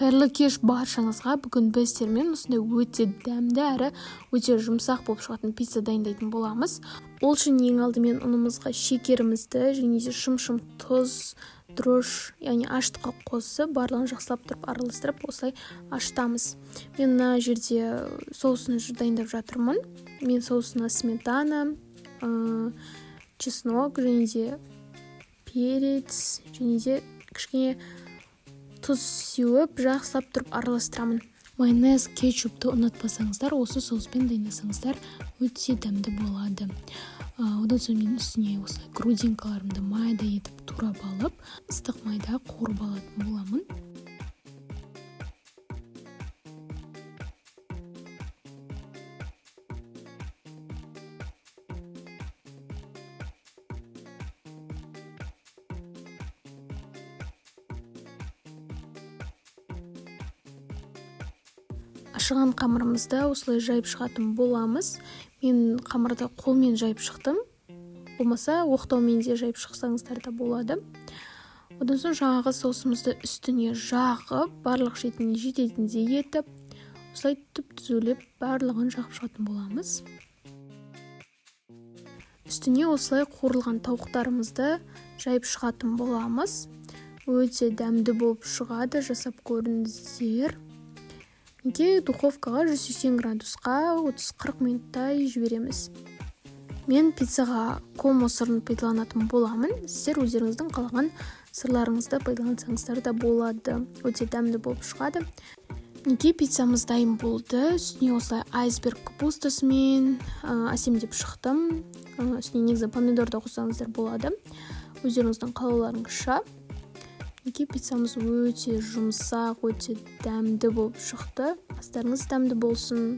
Қайырлы кеш баршаңызға. Бүгін біз сіздермен осындай өте дәмді әрі өте жұмсақ болып шығатын пицца дайындайтын боламыз. Ол үшін ең алдымен ұнымызға шекерімізді және де шым-шым тұз, дрож, яғни ашытқы қосып, барлығын жақсылап тұрып араластырып, осылай ашытамыз. Мен мына жерде соусын дайындап жатырмын. Мен соусына сметана, чеснок және де перец және де кішкене тұз сеуіп, жақсылап тұрып араластырамын. Майонез, кетчупты ұнатпасаңыздар, осы соуспен дайындасаңыздар өте дәмді болады. Одан соң мен үстіне осылай грудинкаларымды майда етіп турап алып, ыстық майда қуырып алатын боламын. Ашыған қамырымызды осылай жайып шығатын боламыз. Мен қамырды қолмен жайып шықтым. Болмаса, оқтаумен де жайып шықсаңыздар да болады. Одан соң жаңағы соусымызды үстіне жағып, барлық шетіне жететіндей етіп, осылай түп-түзулеп барлығын жағып шығатын боламыз. Үстіне осылай қуырылған тауықтарымызды жайып шығатын боламыз. Өте дәмді болып шығады, жасап көріңіздер. Духовкаға 180 градусқа 30-40 минуттай жібереміз. Мен пиццаға комо сырын пайдаланатын боламын. Сіздер өздеріңіздің қалаған сырларыңызды пайдалансаңыздар да болады. Өте дәмді болып шығады. Пиццамыз дайын болды. Үстіне осылай айсберг капустасымен әсемдеп шықтым. Үстіне негізі помидор да қоссаңыздар болады. Өздеріңіздің қалауларыңызша. Пиццамыз өте жұмсақ, өте дәмді болып шықты. Астарыңыз дәмді болсын.